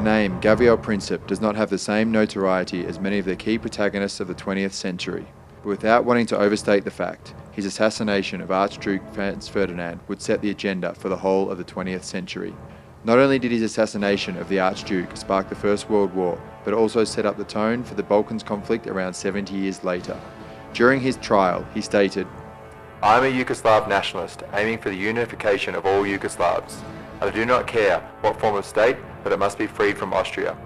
name Gabriel Princip does not have the same notoriety as many of the key protagonists of the 20th century, but without wanting to overstate the fact, his assassination of Archduke Franz Ferdinand would set the agenda for the whole of the 20th century. Not only did his assassination of the Archduke spark the First World War, but also set up the tone for the Balkans conflict around 70 years later. During his trial, he stated, "I am a Yugoslav nationalist, aiming for the unification of all Yugoslavs. I do not care what form of state, but it must be freed from Austria.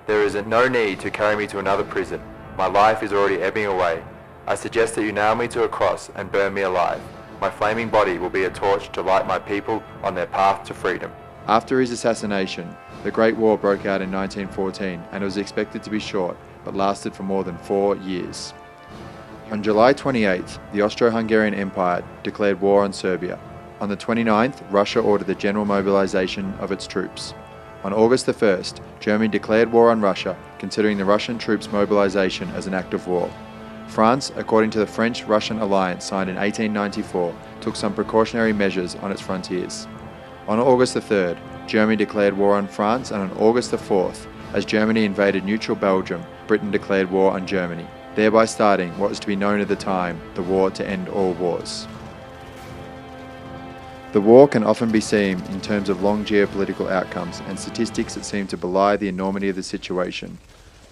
There is no need to carry me to another prison. My life is already ebbing away. I suggest that you nail me to a cross and burn me alive. My flaming body will be a torch to light my people on their path to freedom." After his assassination, the Great War broke out in 1914 and it was expected to be short, but lasted for more than 4 years. On July 28th, the Austro-Hungarian Empire declared war on Serbia. On the 29th, Russia ordered the general mobilization of its troops. On August the 1st, Germany declared war on Russia, considering the Russian troops' mobilization as an act of war. France, according to the French-Russian alliance signed in 1894, took some precautionary measures on its frontiers. On August the 3rd, Germany declared war on France, and on August the 4th, as Germany invaded neutral Belgium, Britain declared war on Germany, thereby starting what was to be known at the time, the War to End All Wars. The war can often be seen in terms of long geopolitical outcomes and statistics that seem to belie the enormity of the situation.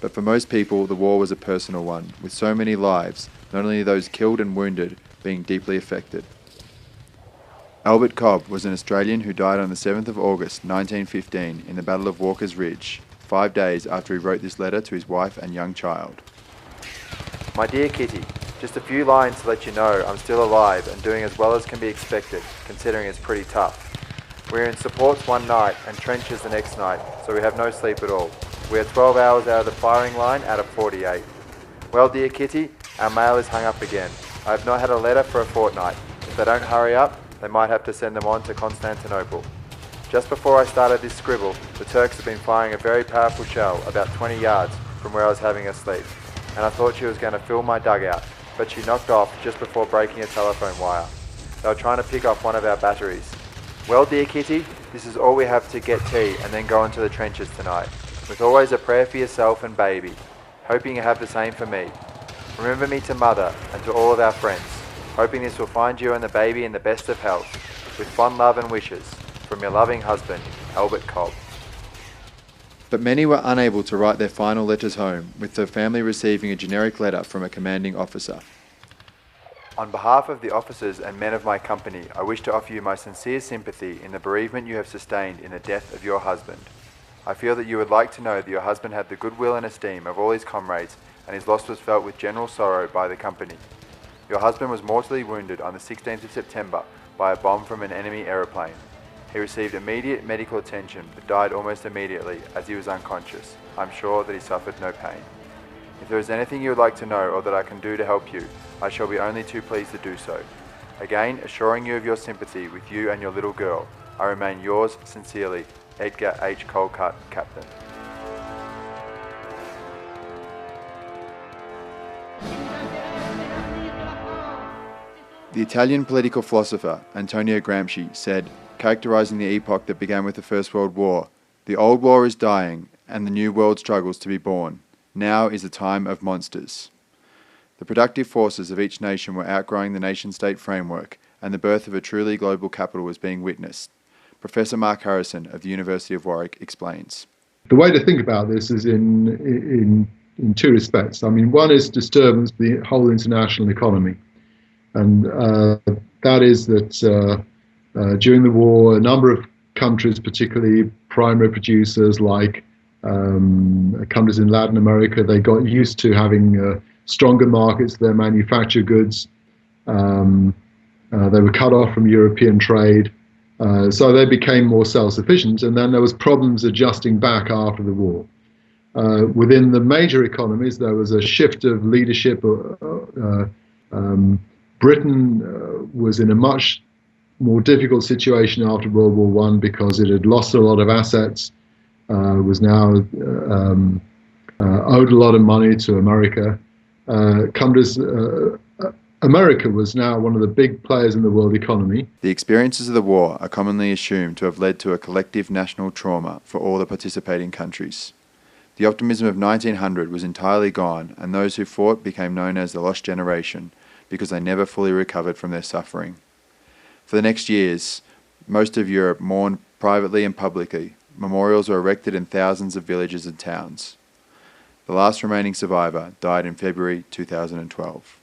But for most people, the war was a personal one, with so many lives, not only those killed and wounded, being deeply affected. Albert Cobb was an Australian who died on the 7th of August 1915 in the Battle of Walker's Ridge, 5 days after he wrote this letter to his wife and young child. "My dear Kitty, just a few lines to let you know I'm still alive and doing as well as can be expected, considering it's pretty tough. We're in supports one night and trenches the next night, so we have no sleep at all. We are 12 hours out of the firing line out of 48. Well, dear Kitty, our mail is hung up again. I have not had a letter for a fortnight. If they don't hurry up, they might have to send them on to Constantinople. Just before I started this scribble, the Turks have been firing a very powerful shell about 20 yards from where I was having a sleep, and I thought she was going to fill my dugout, but she knocked off just before breaking a telephone wire. They were trying to pick off one of our batteries. Well, dear Kitty, this is all we have to get tea and then go into the trenches tonight, with always a prayer for yourself and baby, hoping you have the same for me. Remember me to Mother and to all of our friends, hoping this will find you and the baby in the best of health, with fond love and wishes, from your loving husband, Albert Cobb." But many were unable to write their final letters home, with the family receiving a generic letter from a commanding officer. "On behalf of the officers and men of my company, I wish to offer you my sincere sympathy in the bereavement you have sustained in the death of your husband. I feel that you would like to know that your husband had the goodwill and esteem of all his comrades, and his loss was felt with general sorrow by the company. Your husband was mortally wounded on the 16th of September by a bomb from an enemy aeroplane. He received immediate medical attention but died almost immediately as he was unconscious. I'm sure that he suffered no pain. If there is anything you would like to know or that I can do to help you, I shall be only too pleased to do so. Again, assuring you of your sympathy with you and your little girl, I remain yours sincerely, Edgar H. Colcutt, Captain." The Italian political philosopher Antonio Gramsci said, characterizing the epoch that began with the First World War, "The old war is dying and the new world struggles to be born. Now is the time of monsters." The productive forces of each nation were outgrowing the nation-state framework, and the birth of a truly global capital was being witnessed. Professor Mark Harrison of the University of Warwick explains. The way to think about this is in two respects. I mean, one is disturbance of the whole international economy. And that is that during the war, a number of countries, particularly primary producers like countries in Latin America, they got used to having stronger markets for their manufactured goods. They were cut off from European trade. So they became more self-sufficient, and then there was problems adjusting back after the war. Within the major economies, there was a shift of leadership. Britain was in a much more difficult situation after World War I because it had lost a lot of assets, was now owed a lot of money to America. Countries America was now one of the big players in the world economy. The experiences of the war are commonly assumed to have led to a collective national trauma for all the participating countries. The optimism of 1900 was entirely gone, and those who fought became known as the Lost Generation because they never fully recovered from their suffering. For the next years, most of Europe mourned privately and publicly. Memorials were erected in thousands of villages and towns. The last remaining survivor died in February 2012.